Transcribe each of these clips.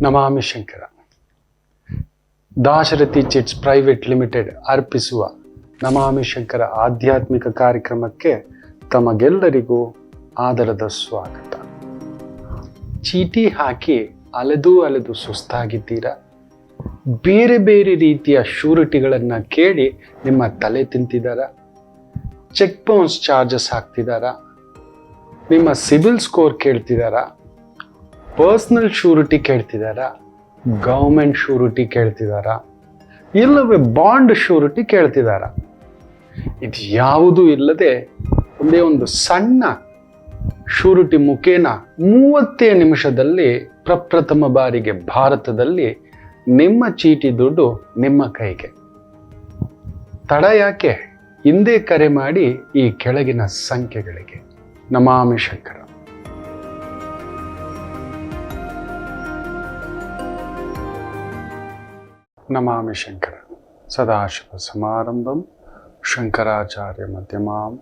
ನಮಾಮಿ Shankara. Dasharathi chits private limited ಅರ್ಪಿಸುವ ನಮಾಮಿ ಶಂಕರ ಆಧ್ಯಾತ್ಮಿಕ ಕಾರ್ಯಕ್ರಮಕ್ಕೆ ತಮಗೆಲ್ಲರಿಗೂ ಆದರದ ಸ್ವಾಗತ. ಚೀಟಿ ಹಾಕಿ ಅಲೆದು ಅಲೆದು ಸುಸ್ತಾಗಿದ್ದೀರಾ? ಬೇರೆ ಬೇರೆ ರೀತಿಯ ಶ್ಯೂರಿಟಿಗಳನ್ನು ಕೇಳಿ ನಿಮ್ಮ ತಲೆ ತಿಂತಿದ್ದಾರ? ಚೆಕ್ ಬೌನ್ಸ್ ಚಾರ್ಜಸ್ ಹಾಕ್ತಿದ್ದಾರಾ? ನಿಮ್ಮ ಸಿಬಿಲ್ ಸ್ಕೋರ್ ಕೇಳ್ತಿದ್ದಾರಾ? ಪರ್ಸನಲ್ ಶ್ಯೂರಿಟಿ ಕೇಳ್ತಿದ್ದಾರಾ? ಗೌರ್ಮೆಂಟ್ ಶ್ಯೂರಿಟಿ ಕೇಳ್ತಿದ್ದಾರಾ? ಇಲ್ಲವೇ ಬಾಂಡ್ ಶ್ಯೂರಿಟಿ ಕೇಳ್ತಿದ್ದಾರಾ? ಇದು ಯಾವುದೂ ಇಲ್ಲದೆ ಒಂದೇ ಒಂದು ಸಣ್ಣ ಶ್ಯೂರಿಟಿ ಮುಖೇನ 30 ನಿಮಿಷದಲ್ಲಿ ಪ್ರಪ್ರಥಮ ಬಾರಿಗೆ ಭಾರತದಲ್ಲಿ ನಿಮ್ಮ ಚೀಟಿ ದುಡ್ಡು ನಿಮ್ಮ ಕೈಗೆ. ತಡ ಯಾಕೆ? ಹಿಂದೆ ಕರೆ ಮಾಡಿ ಈ ಕೆಳಗಿನ ಸಂಖ್ಯೆಗಳಿಗೆ. ನಮಾಮಿ ಶಂಕರ. ನಮಾಮಿ ಶಂಕರ. ಸದಾಶಿವ ಸಮಾರಂಭಂ ಶಂಕರಾಚಾರ್ಯ ಮಧ್ಯಮಾಂ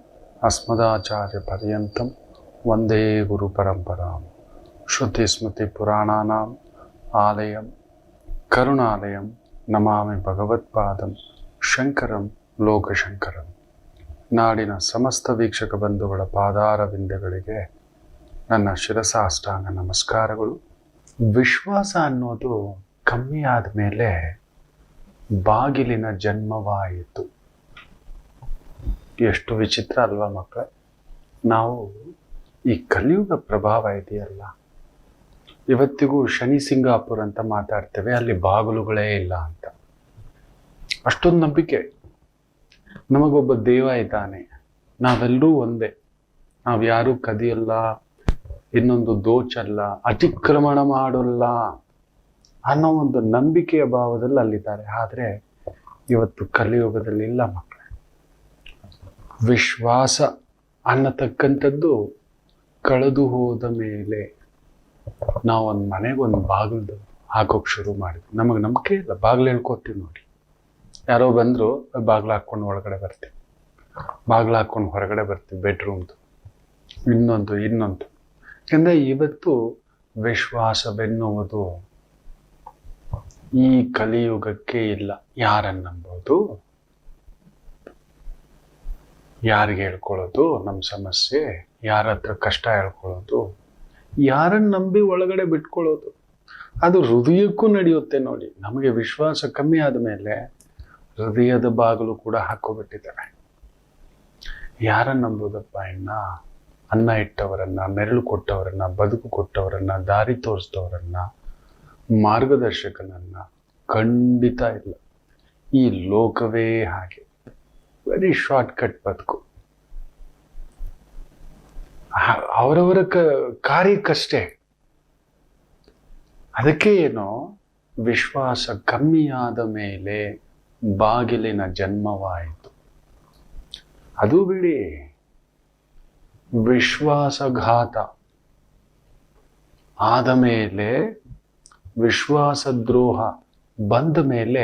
ಅಸ್ಮದಾಚಾರ್ಯ ಪರ್ಯಂತಂ ವಂದೇ ಗುರು ಪರಂಪರಾಂ. ಶ್ರುತಿ ಸ್ಮೃತಿ ಪುರಾಣಾನಾಂ ಆಲಯಂ ಕರುಣಾಲಯಂ ನಮಾಮಿ ಭಗವತ್ಪಾದಂ ಶಂಕರಂ ಲೋಕಶಂಕರಂ. ನಾಡಿನ ಸಮಸ್ತ ವೀಕ್ಷಕ ಬಂಧುಗಳ ಪಾದಾರವಿಂದಗಳಿಗೆ ನನ್ನ ಶಿರಸಾಷ್ಟಾಂಗ ನಮಸ್ಕಾರಗಳು. ವಿಶ್ವಾಸ ಅನ್ನೋದು ಕಮ್ಮಿ ಆದಮೇಲೆ ಬಾಗಿಲಿನ ಜನ್ಮವಾಯಿತು. ಎಷ್ಟು ವಿಚಿತ್ರ ಅಲ್ವಾ ಮಕ್ಕಳೇ? ನಾವು ಈ ಕಲಿಯುಗ ಪ್ರಭಾವ ಇದೆಯಲ್ಲ, ಇವತ್ತಿಗೂ ಶನಿ ಸಿಂಗಾಪುರ್ ಅಂತ ಮಾತಾಡ್ತೇವೆ, ಅಲ್ಲಿ ಬಾಗಿಲುಗಳೇ ಇಲ್ಲ ಅಂತ. ಅಷ್ಟೊಂದು ನಂಬಿಕೆ. ನಮಗೊಬ್ಬ ದೇವ ಇದ್ದಾನೆ, ನಾವೆಲ್ಲರೂ ಒಂದೇ, ನಾವು ಯಾರೂ ಕದಿಯಲ್ಲ, ಇನ್ನೊಂದು ದೋಚಲ್ಲ, ಅತಿಕ್ರಮಣ ಮಾಡೋಲ್ಲ ಅನ್ನೋ ಒಂದು ನಂಬಿಕೆಯ ಭಾವದಲ್ಲಿ ಅಲ್ಲಿದ್ದಾರೆ. ಆದರೆ ಇವತ್ತು ಕಲಿಯುಗದಲ್ಲಿ ಇಲ್ಲ ಮಕ್ಕಳೇ. ವಿಶ್ವಾಸ ಅನ್ನತಕ್ಕಂಥದ್ದು ಕಳೆದು ಹೋದ ಮೇಲೆ ನಾವು ಒಂದು ಮನೆಗೆ ಒಂದು ಬಾಗಿಲು ಹಾಕೋಕೆ ಶುರು ಮಾಡಿದ್ವಿ. ನಮಗೆ ನಂಬಿಕೆ ಇಲ್ಲ, ಬಾಗಿಲು ಹೇಳ್ಕೊತೀವಿ ನೋಡಿ. ಯಾರೋ ಬಂದರು, ಬಾಗಿಲು ಹಾಕ್ಕೊಂಡು ಒಳಗಡೆ ಬರ್ತೀವಿ, ಬಾಗಿಲು ಹಾಕ್ಕೊಂಡು ಹೊರಗಡೆ ಬರ್ತೀವಿ, ಬೆಡ್ರೂಮ್ದು ಇನ್ನೊಂದು. ಯಾಕಂದರೆ ಇವತ್ತು ವಿಶ್ವಾಸವೆನ್ನುವುದು ಈ ಕಲಿಯುಗಕ್ಕೆ ಇಲ್ಲ. ಯಾರನ್ನು ನಂಬೋದು? ಯಾರಿಗೆ ಹೇಳ್ಕೊಳ್ಳೋದು ನಮ್ಮ ಸಮಸ್ಯೆ? ಯಾರ ಹತ್ರ ಕಷ್ಟ ಹೇಳ್ಕೊಳ್ಳೋದು? ಯಾರನ್ನು ನಂಬಿ ಒಳಗಡೆ ಬಿಟ್ಕೊಳ್ಳೋದು? ಅದು ಹೃದಯಕ್ಕೂ ನಡೆಯುತ್ತೆ ನೋಡಿ. ನಮಗೆ ವಿಶ್ವಾಸ ಕಮ್ಮಿ ಆದ ಮೇಲೆ ಹೃದಯದ ಬಾಗಿಲು ಕೂಡ ಹಾಕೋಬಿಟ್ಟಿದ್ದಾರೆ. ಯಾರನ್ನು ನಂಬೋದಪ್ಪ? ಅನ್ನ ಇಟ್ಟವರನ್ನ, ನೆರಳು ಕೊಟ್ಟವರನ್ನ, ಬದುಕು ಕೊಟ್ಟವರನ್ನ, ದಾರಿ ತೋರಿಸಿದವರನ್ನ, ಮಾರ್ಗದರ್ಶಕನನ್ನ ಖಂಡಿತ ಇಲ್ಲ. ಈ ಲೋಕವೇ ಹಾಗೆ, ವೆರಿ ಶಾರ್ಟ್ಕಟ್ ಬದುಕು. ಅವರವರ ಕಾರ್ಯಕ್ಕಷ್ಟೇ. ಅದಕ್ಕೆ ಏನೋ ವಿಶ್ವಾಸ ಕಮ್ಮಿಯಾದ ಮೇಲೆ ಬಾಗಿಲಿನ ಜನ್ಮವಾಯಿತು. ಅದು ಬಿಡಿ, ವಿಶ್ವಾಸಘಾತ ಆದ ಮೇಲೆ, ವಿಶ್ವಾಸದ್ರೋಹ ಬಂದ ಮೇಲೆ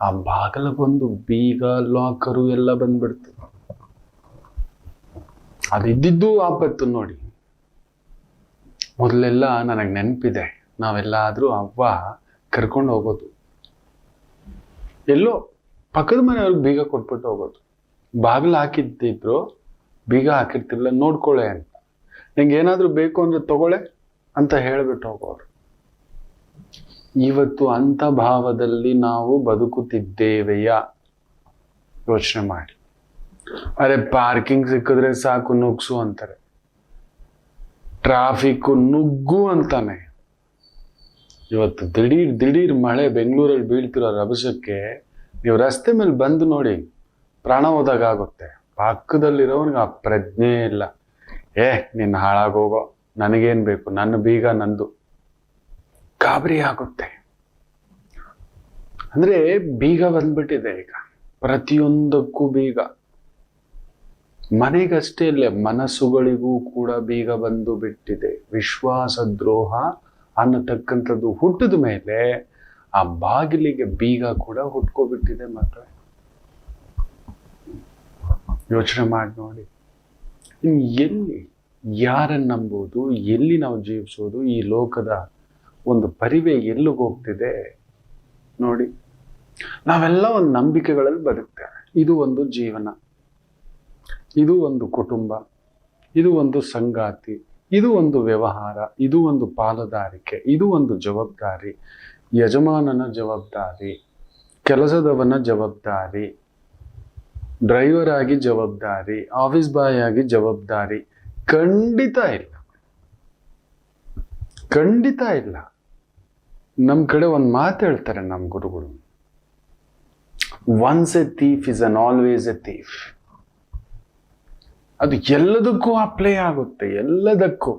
ಆ ಬಾಗಿಲಗೊಂದು ಬೀಗ, ಲಾಕರು ಎಲ್ಲ ಬಂದ್ಬಿಡ್ತು. ಅದಿದ್ದು ಆಪತ್ತು ನೋಡಿ. ಮೊದಲೆಲ್ಲ ನನಗೆ ನೆನಪಿದೆ, ನಾವೆಲ್ಲಾದ್ರೂ ಅವ್ವ ಕರ್ಕೊಂಡು ಹೋಗೋದು, ಎಲ್ಲೋ ಪಕ್ಕದ ಮನೆಯವ್ರಿಗೆ ಬೀಗ ಕೊಟ್ಬಿಟ್ಟು ಹೋಗೋದು. ಬಾಗಿಲು ಹಾಕಿದ್ದಿದ್ರು, ಬೀಗ ಹಾಕಿರ್ತಿರ್ಲಿಲ್ಲ, ನೋಡ್ಕೊಳ್ಳೆ ಅಂತ. ನಿಂಗೆ ಏನಾದರೂ ಬೇಕು ಅಂದ್ರೆ ತಗೊಳ್ಳೆ ಅಂತ ಹೇಳಿಬಿಟ್ಟು ಹೋಗೋರು. ಇವತ್ತು ಅಂಥ ಭಾವದಲ್ಲಿ ನಾವು ಬದುಕುತ್ತಿದ್ದೇವೆಯಾ? ಯೋಚನೆ ಮಾಡಿ. ಅರೆ ಪಾರ್ಕಿಂಗ್ ಸಿಕ್ಕಿದ್ರೆ ಸಾಕು ನುಗ್ಸು ಅಂತಾರೆ, ಟ್ರಾಫಿಕ್ ನುಗ್ಗು ಅಂತಾನೆ. ಇವತ್ತು ದಿಢೀರ್ ಮಳೆ ಬೆಂಗಳೂರಲ್ಲಿ ಬೀಳ್ತಿರೋ ರಭಸಕ್ಕೆ ನೀವು ರಸ್ತೆ ಮೇಲೆ ಬಂದು ನೋಡಿ, ಪ್ರಾಣ ಹೋದಾಗುತ್ತೆ. ಪಕ್ಕದಲ್ಲಿರೋನಿಗೆ ಆ ಪ್ರಜ್ಞೆ ಇಲ್ಲ. ನಿನ್ನ ಹಾಳಾಗೋಗೋ, ನನಗೇನು ಬೇಕು, ನನ್ನ ಬೀಗ ನಂದು. ಗಾಬರಿ ಆಗುತ್ತೆ. ಅಂದ್ರೆ ಬೀಗ ಬಂದ್ಬಿಟ್ಟಿದೆ ಈಗ, ಪ್ರತಿಯೊಂದಕ್ಕೂ ಬೀಗ. ಮನೆಗಷ್ಟೇ ಇಲ್ಲ, ಮನಸ್ಸುಗಳಿಗೂ ಕೂಡ ಬೀಗ ಬಂದು ಬಿಟ್ಟಿದೆ. ವಿಶ್ವಾಸ ದ್ರೋಹ ಅನ್ನತಕ್ಕಂಥದ್ದು ಹುಟ್ಟಿದ ಮೇಲೆ ಆ ಬಾಗಿಲಿಗೆ ಬೀಗ ಕೂಡ ಹುಟ್ಕೋಬಿಟ್ಟಿದೆ ಮಕ್ಕಳೇ. ಯೋಚನೆ ಮಾಡಿ ನೋಡಿ. ಎಲ್ಲಿ ಯಾರನ್ನು ನಂಬೋದು, ಎಲ್ಲಿ ನಾವು ಜೀವಿಸೋದು? ಈ ಲೋಕದ ಒಂದು ಪರಿವೆ ಎಲ್ಲಿಗೆ ಹೋಗ್ತಿದೆ ನೋಡಿ. ನಾವೆಲ್ಲ ಒಂದು ನಂಬಿಕೆಗಳಲ್ಲಿ ಬದುಕ್ತೇವೆ. ಇದು ಒಂದು ಜೀವನ, ಇದು ಒಂದು ಕುಟುಂಬ, ಇದು ಒಂದು ಸಂಗಾತಿ, ಇದು ಒಂದು ವ್ಯವಹಾರ, ಇದು ಒಂದು ಪಾಲುದಾರಿಕೆ, ಇದು ಒಂದು ಜವಾಬ್ದಾರಿ, ಯಜಮಾನನ ಜವಾಬ್ದಾರಿ, ಕೆಲಸದವನ ಜವಾಬ್ದಾರಿ, ಡ್ರೈವರ್ ಆಗಿ ಜವಾಬ್ದಾರಿ, ಆಫೀಸ್ ಬಾಯ್ ಆಗಿ ಜವಾಬ್ದಾರಿ. ಖಂಡಿತ ಇಲ್ಲ, ಖಂಡಿತ ಇಲ್ಲ. ನಮ್ಮ ಕಡೆ ಒಂದು ಮಾತು ಹೇಳ್ತಾರೆ ನಮ್ಮ ಗುರುಗಳು, once A thief is an always A thief. ಅದು ಎಲ್ಲದಕ್ಕೂ ಅಪ್ಲೈ ಆಗುತ್ತೆ, ಎಲ್ಲದಕ್ಕೂ.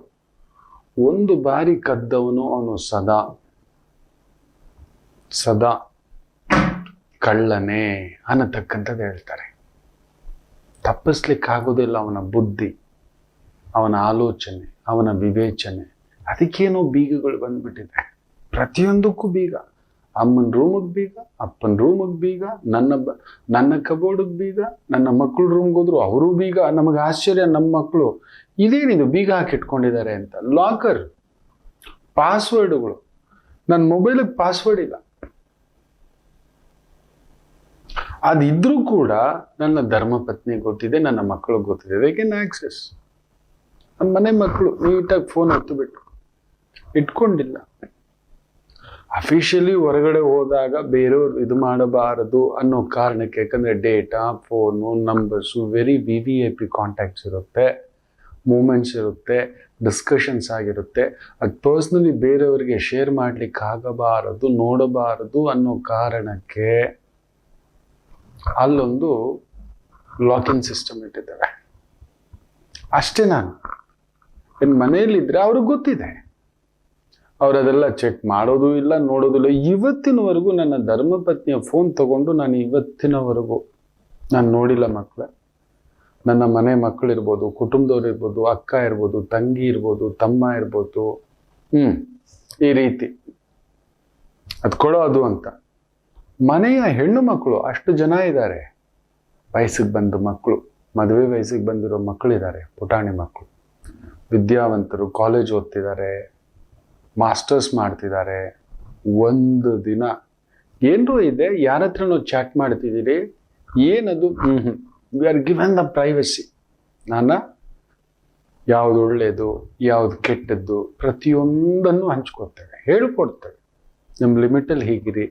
ಒಂದು ಬಾರಿ ಕದ್ದವನು ಅವನು ಸದಾ ಸದಾ ಕಳ್ಳನೇ ಅನ್ನತಕ್ಕಂಥದ್ದು ಹೇಳ್ತಾರೆ. ತಪ್ಪಿಸ್ಲಿಕ್ಕಾಗೋದಿಲ್ಲ ಅವನ ಬುದ್ಧಿ, ಅವನ ಆಲೋಚನೆ, ಅವನ ವಿವೇಚನೆ. ಅದಕ್ಕೇನೋ ಬೀಗಗಳು ಬಂದ್ಬಿಟ್ಟಿದೆ, ಪ್ರತಿಯೊಂದಕ್ಕೂ ಬೀಗ. ಅಮ್ಮನ ರೂಮಿಗೆ ಬೀಗ, ಅಪ್ಪನ ರೂಮಿಗೆ ಬೀಗ, ನನ್ನ ಕಬೋರ್ಡಿಗೆ ಬೀಗ, ನನ್ನ ಮಕ್ಕಳು ರೂಮ್ಗೆ ಹೋದ್ರು ಅವರು ಬೀಗ. ನಮಗೆ ಆಶ್ಚರ್ಯ, ನಮ್ಮ ಮಕ್ಕಳು ಇದೇನಿದು ಬೀಗ ಹಾಕಿಟ್ಕೊಂಡಿದ್ದಾರೆ ಅಂತ. ಲಾಕರ್, ಪಾಸ್ವರ್ಡ್ಗಳು. ನನ್ನ ಮೊಬೈಲಿಗೆ ಪಾಸ್ವರ್ಡ್ ಇಲ್ಲ. ಅದಿದ್ರೂ ಕೂಡ ನನ್ನ ಧರ್ಮಪತ್ನಿ ಗೊತ್ತಿದೆ, ನನ್ನ ಮಕ್ಕಳಿಗೆ ಗೊತ್ತಿದೆ. They can access. ನಮ್ಮ ಮನೆ ಮಕ್ಕಳು ನೀಟಾಗಿ ಫೋನ್ ಹೊತ್ತು ಇಟ್ಕೊಂಡಿಲ್ಲ. ಅಫಿಷಿಯಲಿ ಹೊರಗಡೆ ಹೋದಾಗ ಬೇರೆಯವ್ರು ಇದು ಮಾಡಬಾರದು ಅನ್ನೋ ಕಾರಣಕ್ಕೆ, ಯಾಕಂದರೆ data, phone, numbers, very VVIP contacts ಇರುತ್ತೆ, ಮೂಮೆಂಟ್ಸ್ ಇರುತ್ತೆ, ಡಿಸ್ಕಷನ್ಸ್ ಆಗಿರುತ್ತೆ. ಅದು ಪರ್ಸ್ನಲಿ ಬೇರೆಯವರಿಗೆ ಶೇರ್ ಮಾಡ್ಲಿಕ್ಕೆ ಆಗಬಾರದು, ನೋಡಬಾರದು ಅನ್ನೋ ಕಾರಣಕ್ಕೆ ಅಲ್ಲೊಂದು ಲಾಕಿನ್ ಸಿಸ್ಟಮ್ ಇಟ್ಟಿದ್ದಾರೆ ಅಷ್ಟೇ. ನಾನು ಇನ್ನು ಮನೆಯಲ್ಲಿದ್ದರೆ ಅವ್ರಿಗೆ ಗೊತ್ತಿದೆ, ಅವರದೆಲ್ಲ ಚೆಕ್ ಮಾಡೋದು ಇಲ್ಲ, ನೋಡೋದಿಲ್ಲ. ಇವತ್ತಿನವರೆಗೂ ನನ್ನ ಧರ್ಮಪತ್ನಿಯ ಫೋನ್ ತಗೊಂಡು ನಾನು ಇವತ್ತಿನವರೆಗೂ ನಾನು ನೋಡಿಲ್ಲ. ನನ್ನ ಮನೆ ಮಕ್ಕಳಿರ್ಬೋದು, ಕುಟುಂಬದವ್ರು ಇರ್ಬೋದು, ಅಕ್ಕ ಇರ್ಬೋದು, ತಂಗಿ ಇರ್ಬೋದು, ತಮ್ಮ ಇರ್ಬೋದು, ಈ ರೀತಿ ಅದು ಕೊಡೋ ಅದು ಅಂತ. ಮನೆಯ ಹೆಣ್ಣು ಮಕ್ಕಳು ಅಷ್ಟು ಜನ ಇದ್ದಾರೆ, ವಯಸ್ಸಿಗೆ ಬಂದ ಮಕ್ಕಳು, ಮದುವೆ ವಯಸ್ಸಿಗೆ ಬಂದಿರೋ ಮಕ್ಕಳಿದ್ದಾರೆ, ಪುಟಾಣಿ ಮಕ್ಕಳು, ವಿದ್ಯಾವಂತರು, ಕಾಲೇಜ್ ಓದ್ತಿದ್ದಾರೆ, ಮಾಸ್ಟರ್ಸ್ ಮಾಡ್ತಿದ್ದಾರೆ. ಒಂದು ದಿನ ಏನರೂ ಇದೆ, ಯಾರ ಹತ್ರನೋ ಚಾಟ್ ಮಾಡ್ತಿದ್ದೀರಿ, ಏನದು? We are given the privacy. ಯಾವುದು ಒಳ್ಳೆಯದು, ಯಾವುದು ಕೆಟ್ಟದ್ದು, ಪ್ರತಿಯೊಂದನ್ನು ಹಂಚ್ಕೊಡ್ತೇವೆ, ಹೇಳ್ಕೊಡ್ತೇವೆ. ನಮ್ಮ ಲಿಮಿಟಲ್ಲಿ ಹೀಗಿರಿ.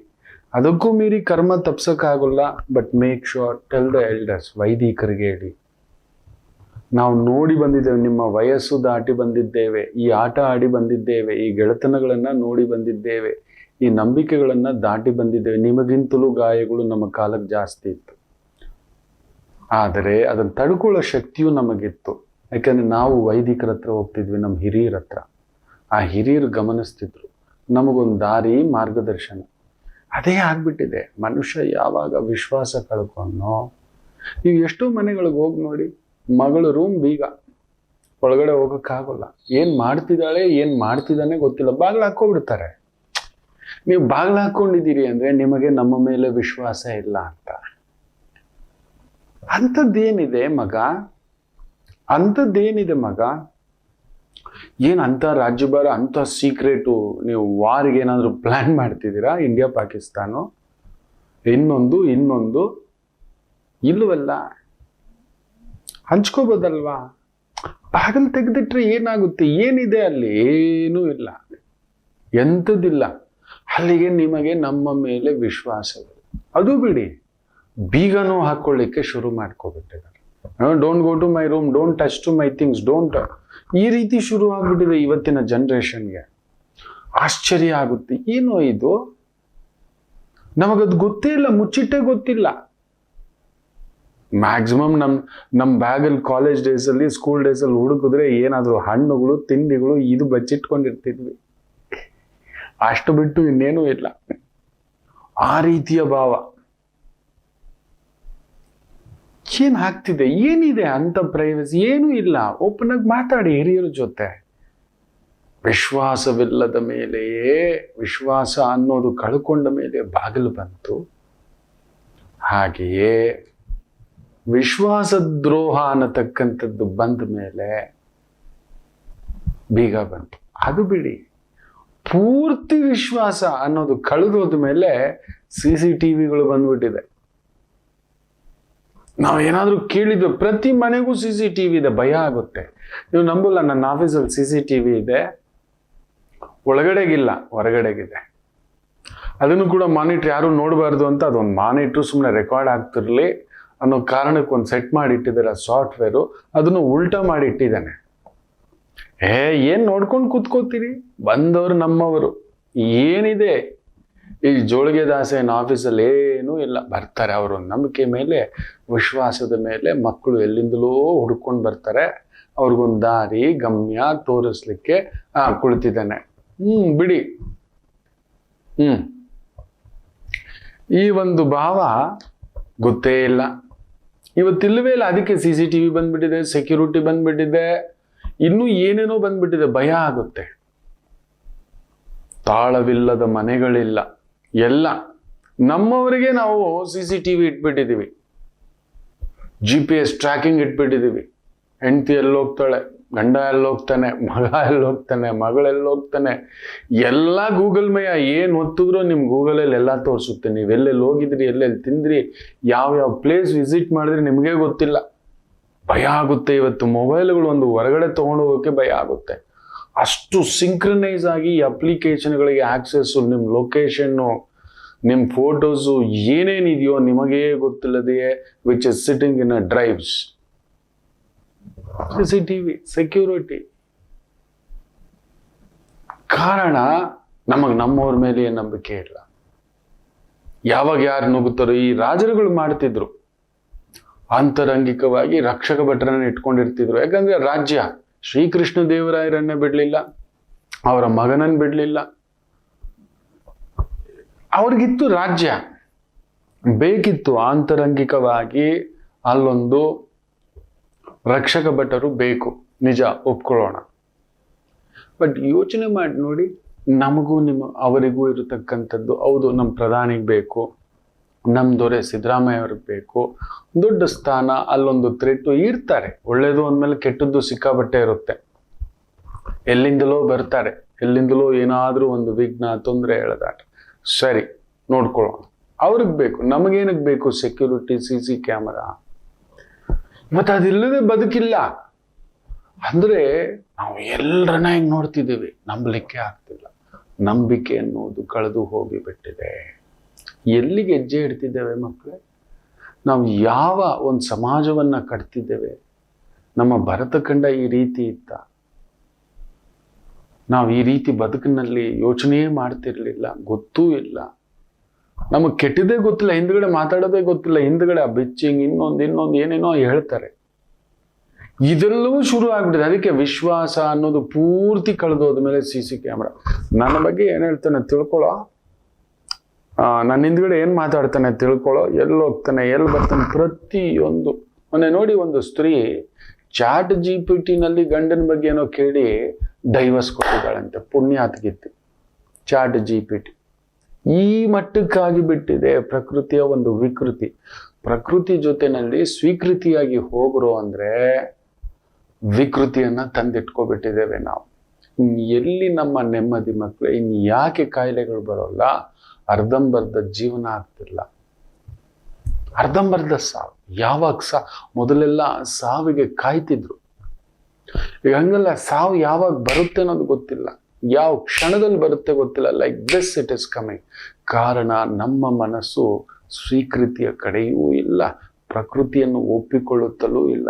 ಅದಕ್ಕೂ ಮೀರಿ ಕರ್ಮ ತಪ್ಸೋಕ್ಕಾಗಲ್ಲ. But make sure, tell the elders, ವೈದಿಕರಿಗೆ ಹೇಳಿ, ನಾವು ನೋಡಿ ಬಂದಿದ್ದೇವೆ, ನಿಮ್ಮ ವಯಸ್ಸು ದಾಟಿ ಬಂದಿದ್ದೇವೆ, ಈ ಆಟ ಆಡಿ ಬಂದಿದ್ದೇವೆ, ಈ ಗೆಳೆತನಗಳನ್ನು ನೋಡಿ ಬಂದಿದ್ದೇವೆ, ಈ ನಂಬಿಕೆಗಳನ್ನು ದಾಟಿ ಬಂದಿದ್ದೇವೆ. ನಿಮಗಿಂತಲೂ ಗಾಯಗಳು ನಮ್ಮ ಕಾಲಕ್ಕೆ ಜಾಸ್ತಿ ಇತ್ತು, ಆದರೆ ಅದನ್ನು ತಡ್ಕೊಳ್ಳೋ ಶಕ್ತಿಯೂ ನಮಗಿತ್ತು. ಯಾಕಂದರೆ ನಾವು ವೈದಿಕರ ಹತ್ರ ಹೋಗ್ತಿದ್ವಿ, ನಮ್ಮ ಹಿರಿಯರ ಹತ್ರ. ಆ ಹಿರಿಯರು ಗಮನಿಸ್ತಿದ್ರು, ನಮಗೊಂದು ದಾರಿ, ಮಾರ್ಗದರ್ಶನ. ಅದೇ ಆಗ್ಬಿಟ್ಟಿದೆ. ಮನುಷ್ಯ ಯಾವಾಗ ವಿಶ್ವಾಸ ಕಳ್ಕೊಂಡೋ, ನೀವು ಎಷ್ಟೋ ಮನೆಗಳಿಗೆ ಹೋಗಿ ನೋಡಿ, ಮಗಳು ರೂಮ್ ಬೀಗ, ಒಳಗಡೆ ಹೋಗೋಕ್ಕಾಗಲ್ಲ. ಏನು ಮಾಡ್ತಿದ್ದಾಳೆ, ಏನು ಮಾಡ್ತಿದ್ದಾನೆ ಗೊತ್ತಿಲ್ಲ, ಬಾಗಿಲು ಹಾಕ್ಕೊಬಿಡ್ತಾರೆ. ನೀವು ಬಾಗಿಲು ಹಾಕ್ಕೊಂಡಿದ್ದೀರಿ ಅಂದರೆ ನಿಮಗೆ ನಮ್ಮ ಮೇಲೆ ವಿಶ್ವಾಸ ಇಲ್ಲ ಅಂತ. ಅಂಥದ್ದೇನಿದೆ ಮಗ, ಅಂಥದ್ದೇನಿದೆ ಮಗ? ಏನು ಅಂಥ ರಾಜ್ಯಭಾರ, ಅಂಥ ಸೀಕ್ರೆಟು? ನೀವು ವಾರಿಗೆ ಏನಾದರೂ ಪ್ಲ್ಯಾನ್ ಮಾಡ್ತಿದ್ದೀರಾ? ಇಂಡಿಯಾ ಪಾಕಿಸ್ತಾನ ಇನ್ನೊಂದು ಇಲ್ಲವಲ್ಲ, ಹಂಚ್ಕೋಬೋದಲ್ವಾ? ಬಾಗಿಲು ತೆಗೆದಿಟ್ರೆ ಏನಾಗುತ್ತೆ? ಏನಿದೆ ಅಲ್ಲಿ? ಏನೂ ಇಲ್ಲ, ಎಂಥದ್ದಿಲ್ಲ. ಅಲ್ಲಿಗೆ ನಿಮಗೆ ನಮ್ಮ ಮೇಲೆ ವಿಶ್ವಾಸವಿಲ್ಲ. ಅದು ಬಿಡಿ, ಬೀಗನೂ ಹಾಕ್ಕೊಳ್ಳಿಕ್ಕೆ ಶುರು ಮಾಡ್ಕೊಬಿಟ್ಟಿದ್ದಾರೆ. Don't go to my room, don't touch to my things, don't. ಈ ರೀತಿ ಶುರು ಆಗ್ಬಿಟ್ಟಿದೆ ಇವತ್ತಿನ ಜನ್ರೇಷನ್ಗೆ. ಆಶ್ಚರ್ಯ ಆಗುತ್ತೆ, ಏನೋ ಇದು, ನಮಗದು ಗೊತ್ತೇ ಇಲ್ಲ, ಮುಚ್ಚಿಟ್ಟೇ ಗೊತ್ತಿಲ್ಲ. ಮ್ಯಾಕ್ಸಿಮಮ್ ನಮ್ಮ ಬ್ಯಾಗಲ್ಲಿ ಕಾಲೇಜ್ ಡೇಸಲ್ಲಿ, ಸ್ಕೂಲ್ ಡೇಸಲ್ಲಿ ಹುಡುಕಿದ್ರೆ ಏನಾದರೂ ಹಣ್ಣುಗಳು, ತಿಂಡಿಗಳು ಇದು ಬಚ್ಚಿಟ್ಕೊಂಡಿರ್ತಿದ್ವಿ. ಅಷ್ಟು ಬಿಟ್ಟು ಇನ್ನೇನೂ ಇಲ್ಲ. ಆ ರೀತಿಯ ಭಾವ ಏನು ಆಗ್ತಿದೆ? ಏನಿದೆ ಅಂತ ಪ್ರೈವಸಿ? ಏನೂ ಇಲ್ಲ. ಓಪನ್ ಆಗಿ ಮಾತಾಡಿ ಹಿರಿಯರ ಜೊತೆ. ವಿಶ್ವಾಸವಿಲ್ಲದ ಮೇಲೆಯೇ, ವಿಶ್ವಾಸ ಅನ್ನೋದು ಕಳ್ಕೊಂಡ ಮೇಲೆ ಬಾಗಿಲು ಬಂತು. ಹಾಗೆಯೇ ವಿಶ್ವಾಸ ದ್ರೋಹ ಅನ್ನತಕ್ಕಂಥದ್ದು ಬಂದ ಮೇಲೆ ಬೀಗ ಬಂತು. ಅದು ಬಿಡಿ, ಪೂರ್ತಿ ವಿಶ್ವಾಸ ಅನ್ನೋದು ಕಳೆದೋದ ಮೇಲೆ CCTVಗಳು ಬಂದ್ಬಿಟ್ಟಿದೆ. ನಾವು ಏನಾದ್ರೂ ಕೇಳಿದ್ವಿ, ಪ್ರತಿ ಮನೆಗೂ CCTV ಇದೆ, ಭಯ ಆಗುತ್ತೆ. ನೀವು ನಂಬಲ್ಲ, ನನ್ನ ಆಫೀಸಲ್ಲಿ CCTV ಇದೆ, ಒಳಗಡೆಗಿಲ್ಲ, ಹೊರಗಡೆಗಿದೆ. ಅದನ್ನು ಕೂಡ ಮಾನಿಟ್ರ್ ಯಾರು ನೋಡಬಾರ್ದು ಅಂತ ಅದೊಂದು ಮಾನಿಟ್ರು ಸುಮ್ಮನೆ ರೆಕಾರ್ಡ್ ಆಗ್ತಿರ್ಲಿ ಅನ್ನೋ ಕಾರಣಕ್ಕೆ ಒಂದು ಸೆಟ್ ಮಾಡಿ ಇಟ್ಟಿದ್ದಾರೆ ಸಾಫ್ಟ್ವೇರು. ಅದನ್ನು ಉಲ್ಟಾ ಮಾಡಿ ಇಟ್ಟಿದ್ದಾನೆ. ಏನ್ ನೋಡ್ಕೊಂಡು ಕೂತ್ಕೋತೀರಿ? ಬಂದವರು ನಮ್ಮವರು. ಏನಿದೆ ಈ ಜೋಳಿಗೆ ದಾಸೇನ ಆಫೀಸಲ್ಲಿ ಏನೂ ಇಲ್ಲ. ಬರ್ತಾರೆ ಅವರು ನಂಬಿಕೆ ಮೇಲೆ, ವಿಶ್ವಾಸದ ಮೇಲೆ. ಮಕ್ಕಳು ಎಲ್ಲಿಂದಲೋ ಹುಡ್ಕೊಂಡು ಬರ್ತಾರೆ. ಅವ್ರಿಗೊಂದು ದಾರಿ ಗಮ್ಯ ತೋರಿಸ್ಲಿಕ್ಕೆ ಕುಳಿತಿದ್ದಾನೆ. ಬಿಡಿ. ಈ ಒಂದು ಭಾವ ಗೊತ್ತೇ ಇಲ್ಲ, ಇವತ್ತಿಲ್ಲವೇ ಇಲ್ಲ. ಅದಕ್ಕೆ CCTV ಬಂದ್ಬಿಟ್ಟಿದೆ, ಸೆಕ್ಯೂರಿಟಿ ಬಂದ್ಬಿಟ್ಟಿದೆ, ಇನ್ನೂ ಏನೇನೋ ಬಂದ್ಬಿಟ್ಟಿದೆ. ಭಯ ಆಗುತ್ತೆ. ತಾಳವಿಲ್ಲದ ಮನೆಗಳಿಲ್ಲ. ಎಲ್ಲ ನಮ್ಮವರಿಗೆ ನಾವು CCTV ಇಟ್ಬಿಟ್ಟಿದ್ದೀವಿ, GPS ಟ್ರ್ಯಾಕಿಂಗ್ ಇಟ್ಬಿಟ್ಟಿದ್ದೀವಿ. ಹೆಂಡತಿ ಎಲ್ಲೋಗ್ತಾಳೆ, ಗಂಡ ಎಲ್ಲೋಗ್ತಾನೆ, ಮಗ ಎಲ್ಲೋಗ್ತಾನೆ, ಮಗಳೆಲ್ಲೋಗ್ತಾನೆ, ಎಲ್ಲ ಗೂಗಲ್ ಮಯ. ಏನು ಒತ್ತಿದ್ರು ನಿಮ್ಮ ಗೂಗಲಲ್ಲಿ ಎಲ್ಲ ತೋರಿಸುತ್ತೆ. ನೀವು ಎಲ್ಲೆಲ್ಲಿ ಹೋಗಿದ್ರಿ, ಎಲ್ಲೆಲ್ಲಿ ತಿಂದ್ರಿ, ಯಾವ ಪ್ಲೇಸ್ ವಿಸಿಟ್ ಮಾಡಿದ್ರಿ ನಿಮಗೆ ಗೊತ್ತಿಲ್ಲ. ಭಯ ಆಗುತ್ತೆ. ಇವತ್ತು ಮೊಬೈಲ್ಗಳು ಒಂದು ಹೊರಗಡೆ ತೊಗೊಂಡು ಹೋಗೋಕ್ಕೆ ಭಯ ಆಗುತ್ತೆ. ಅಷ್ಟು ಸಿಂಕ್ರನೈಸ್ ಆಗಿ ಈ ಅಪ್ಲಿಕೇಶನ್ಗಳಿಗೆ ಆಕ್ಸೆಸ್ಸು, ನಿಮ್ಮ ಲೊಕೇಶನ್ನು, ನಿಮ್ಮ ಫೋಟೋಸು, ಏನೇನಿದೆಯೋ ನಿಮಗೇ ಗೊತ್ತಿಲ್ಲದೆಯೇ, which is sitting in a drives. CCTV security. ಕಾರಣ ನಮ್ಮವ್ರ ಮೇಲೆ ನಂಬಿಕೆ ಇಲ್ಲ. ಯಾವಾಗ ಯಾರು ನುಗ್ಗುತ್ತಾರೋ. ಈ ರಾಜರುಗಳು ಮಾಡ್ತಿದ್ರು, ಆಂತರಂಗಿಕವಾಗಿ ರಕ್ಷಕ ಭಟ್ರನ್ನ ಇಟ್ಕೊಂಡಿರ್ತಿದ್ರು. ಯಾಕಂದ್ರೆ ರಾಜ್ಯ ಶ್ರೀಕೃಷ್ಣ ದೇವರಾಯರನ್ನೇ ಬಿಡ್ಲಿಲ್ಲ, ಅವರ ಮಗನನ್ನು ಬಿಡ್ಲಿಲ್ಲ. ಅವ್ರಿಗಿತ್ತು ರಾಜ್ಯ, ಬೇಕಿತ್ತು ಆಂತರಂಗಿಕವಾಗಿ ಅಲ್ಲೊಂದು ರಕ್ಷಕ ಭಟರು ಬೇಕು. ನಿಜ, ಒಪ್ಕೊಳ್ಳೋಣ. ಬಟ್ ಯೋಚನೆ ಮಾಡಿ ನೋಡಿ, ನಮಗೂ ಅವರಿಗೂ ಇರತಕ್ಕಂಥದ್ದು. ಹೌದು, ನಮ್ಮ ಪ್ರಧಾನಿಗೆ ಬೇಕು, ನಮ್ಮ ದೊರೆ ಸಿದ್ದರಾಮಯ್ಯ ಅವ್ರಿಗೆ ಬೇಕು, ದೊಡ್ಡ ಸ್ಥಾನ, ಅಲ್ಲೊಂದು ಥ್ರೆಟ್ಟು ಇರ್ತಾರೆ. ಒಳ್ಳೇದು ಅಂದಮೇಲೆ ಕೆಟ್ಟದ್ದು ಸಿಕ್ಕಾಬಟ್ಟೆ ಇರುತ್ತೆ. ಎಲ್ಲಿಂದಲೋ ಬರ್ತಾರೆ, ಎಲ್ಲಿಂದಲೋ ಏನಾದರೂ ಒಂದು ವಿಘ್ನ, ತೊಂದರೆ, ಎಳೆದಾಟ. ಸರಿ, ನೋಡ್ಕೊಳ್ಳೋಣ. ಅವ್ರಿಗೆ ಬೇಕು. ನಮಗೇನಕ್ಕೆ ಬೇಕು ಸೆಕ್ಯೂರಿಟಿ, CC ಕ್ಯಾಮರಾ? ಮತ್ತೆ ಅದಿಲ್ಲದೆ ಬದುಕಿಲ್ಲ. ಅಂದ್ರೆ ನಾವು ಎಲ್ಲರನ್ನ ಹೆಂಗ್ ನೋಡ್ತಿದ್ದೀವಿ, ನಂಬಲಿಕ್ಕೆ ಆಗ್ತಿಲ್ಲ. ನಂಬಿಕೆ ಅನ್ನೋದು ಕಳೆದು ಹೋಗಿಬಿಟ್ಟಿದೆ. ಎಲ್ಲಿಗೆ ಹೆಜ್ಜೆ ಇಡ್ತಿದ್ದೇವೆ ಮಕ್ಕಳೇ? ನಾವು ಯಾವ ಒಂದು ಸಮಾಜವನ್ನ ಕಟ್ತಿದ್ದೇವೆ? ನಮ್ಮ ಭರತಖಂಡ ಈ ರೀತಿ ಇತ್ತ? ನಾವು ಈ ರೀತಿ ಬದುಕಿನಲ್ಲಿ ಯೋಚನೆಯೇ ಮಾಡ್ತಿರ್ಲಿಲ್ಲ, ಗೊತ್ತೂ ಇಲ್ಲ. ನಮಗೆ ಕೆಟ್ಟದೇ ಗೊತ್ತಿಲ್ಲ, ಹಿಂದ್ಗಡೆ ಮಾತಾಡೋದೇ ಗೊತ್ತಿಲ್ಲ. ಹಿಂದ್ಗಡೆ ಆ ಬಿಚ್ಚಿಂಗ್, ಇನ್ನೊಂದು ಏನೇನೋ ಹೇಳ್ತಾರೆ. ಇದೆಲ್ಲವೂ ಶುರು ಆಗ್ಬಿಟ್ಟಿದೆ. ಅದಕ್ಕೆ ವಿಶ್ವಾಸ ಅನ್ನೋದು ಪೂರ್ತಿ ಕಳೆದೋದ್ಮೇಲೆ CC ಕ್ಯಾಮ್ರಾ. ನನ್ನ ಬಗ್ಗೆ ಏನ್ ಹೇಳ್ತಾನೆ ತಿಳ್ಕೊಳ್ಳೋ, ನನ್ನ ಹಿಂದ್ಗಡೆ ಏನ್ ಮಾತಾಡ್ತಾನೆ ತಿಳ್ಕೊಳ್ಳೋ, ಎಲ್ಲಿ ಹೋಗ್ತಾನೆ, ಎಲ್ಲಿ ಬರ್ತಾನೆ, ಪ್ರತಿಯೊಂದು. ಮೊನ್ನೆ ನೋಡಿ, ಒಂದು ಸ್ತ್ರೀ ChatGPT ನಲ್ಲಿ ಗಂಡನ ಬಗ್ಗೆ ಏನೋ ಕೇಳಿ ಡೈವರ್ಸ್ ಕೊಟ್ಟಿದ್ದಾಳಂತೆ. ಪುಣ್ಯಾತ್ಗಿತ್ತು. ChatGPT ಈ ಮಟ್ಟಕ್ಕಾಗಿ ಬಿಟ್ಟಿದೆ ಪ್ರಕೃತಿಯ ಒಂದು ವಿಕೃತಿ. ಪ್ರಕೃತಿ ಜೊತೆನಲ್ಲಿ ಸ್ವೀಕೃತಿಯಾಗಿ ಹೋಗ್ರು ಅಂದ್ರೆ ವಿಕೃತಿಯನ್ನ ತಂದಿಟ್ಕೊಬಿಟ್ಟಿದ್ದೇವೆ ನಾವು. ಎಲ್ಲಿ ನಮ್ಮ ನೆಮ್ಮದಿ ಮಕ್ಕಳು? ಇನ್ನು ಯಾಕೆ ಕಾಯಿಲೆಗಳು ಬರೋಲ್ಲ? ಅರ್ಧಂಬರ್ಧ ಜೀವನ ಆಗ್ತಿಲ್ಲ, ಅರ್ಧಂಬರ್ಧ ಸಾವು. ಯಾವಾಗ ಮೊದಲೆಲ್ಲ ಸಾವಿಗೆ ಕಾಯ್ತಿದ್ರು, ಈಗ ಹಂಗಲ್ಲ. ಸಾವು ಯಾವಾಗ ಬರುತ್ತೆ ಅನ್ನೋದು ಗೊತ್ತಿಲ್ಲ, ಯಾವ ಕ್ಷಣದಲ್ಲಿ ಬರುತ್ತೆ ಗೊತ್ತಿಲ್ಲ. Like this it is coming. ಕಾರಣ ನಮ್ಮ ಮನಸ್ಸು ಸ್ವೀಕೃತಿಯ ಕಡೆಯೂ ಇಲ್ಲ, ಪ್ರಕೃತಿಯನ್ನು ಒಪ್ಪಿಕೊಳ್ಳುತ್ತಲೂ ಇಲ್ಲ.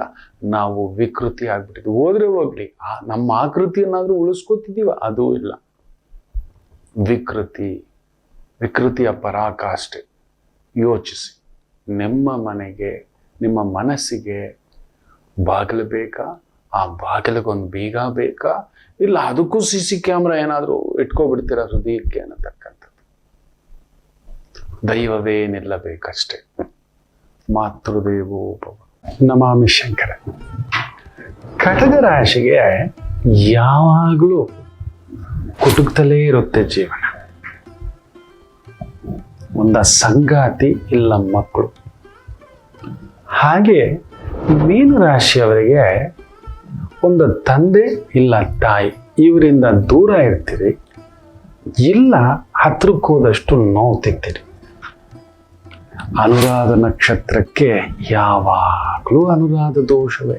ನಾವು ವಿಕೃತಿ ಆಗ್ಬಿಟ್ಟಿದ್ವಿ. ಹೋದ್ರೆ ಹೋಗ್ಲಿ, ನಮ್ಮ ಆಕೃತಿಯನ್ನಾದ್ರೂ ಉಳಿಸ್ಕೊತಿದೀವ, ಅದೂ ಇಲ್ಲ. ವಿಕೃತಿಯ ಪರಾಕಾಷ್ಠೆ. ಯೋಚಿಸಿ, ನಿಮ್ಮ ಮನೆಗೆ, ನಿಮ್ಮ ಮನಸ್ಸಿಗೆ ಬಾಗಿಲು ಬೇಕಾ? ಆ ಬಾಗಿಲಿಗೊಂದು ಬೀಗ ಬೇಕಾ? ಇಲ್ಲ ಅದಕ್ಕೂ CC ಕ್ಯಾಮ್ರಾ ಏನಾದರೂ ಇಟ್ಕೊಬಿಡ್ತೀರ ಹೃದಯಕ್ಕೆ ಅನ್ನತಕ್ಕಂಥದ್ದು. ದೈವವೇ ನಿಲ್ಲಬೇಕಷ್ಟೆ. ಮಾತೃದೇವೋಭವ. ನಮಾಮಿ ಶಂಕರ. ಕಟಕ ರಾಶಿಗೆ ಯಾವಾಗಲೂ ಕುಟುಕ್ತಲೇ ಇರುತ್ತೆ ಜೀವನ. ಒಂದ ಸಂಗಾತಿ ಇಲ್ಲ ಮಕ್ಕಳು. ಹಾಗೆ ಮೀನ ರಾಶಿಯವರಿಗೆ ಒಂದು ತಂದೆ ಇಲ್ಲ ತಾಯಿ, ಇವರಿಂದ ದೂರ ಇರ್ತೀರಿ. ಇಲ್ಲ ಹತ್ರಕ್ಕೆ ಹೋದಷ್ಟು ನೋವು ತಿಂತೀರಿ. ಅನುರಾಧ ನಕ್ಷತ್ರಕ್ಕೆ ಯಾವಾಗಲೂ ಅನುರಾಧ ದೋಷವೇ.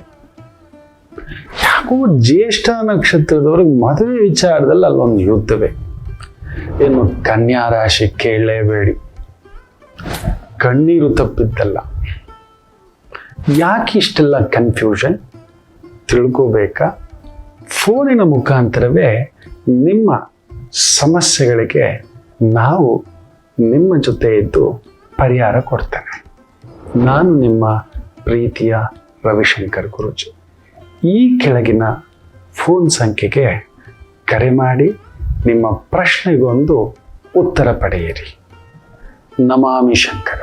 ಯಾಕೋ ಜ್ಯೇಷ್ಠ ನಕ್ಷತ್ರದವ್ರಿಗೆ ಮದುವೆ ವಿಚಾರದಲ್ಲಿ ಅಲ್ಲೊಂದು ಯುದ್ಧವೇ. ಏನು ಕನ್ಯಾ ರಾಶಿ ಕೇಳಲೇಬೇಡಿ, ಕಣ್ಣೀರು ತಪ್ಪಿದ್ದಲ್ಲ. ಯಾಕೆ ಇಷ್ಟೆಲ್ಲ ಕನ್ಫ್ಯೂಷನ್ ತಿಳ್ಕೋಬೇಕಾ? ಫೋನಿನ ಮುಖಾಂತರವೇ ನಿಮ್ಮ ಸಮಸ್ಯೆಗಳಿಗೆ ನಾವು ನಿಮ್ಮ ಜೊತೆ ಇದ್ದು ಪರಿಹಾರ ಕೊಡ್ತೇನೆ. ನಾನು ನಿಮ್ಮ ಪ್ರೀತಿಯ ರವಿಶಂಕರ್ ಗುರೂಜಿ. ಈ ಕೆಳಗಿನ ಫೋನ್ ಸಂಖ್ಯೆಗೆ ಕರೆ ಮಾಡಿ ನಿಮ್ಮ ಪ್ರಶ್ನೆಗೊಂದು ಉತ್ತರ ಪಡೆಯಿರಿ. ನಮಾಮಿ ಶಂಕರ.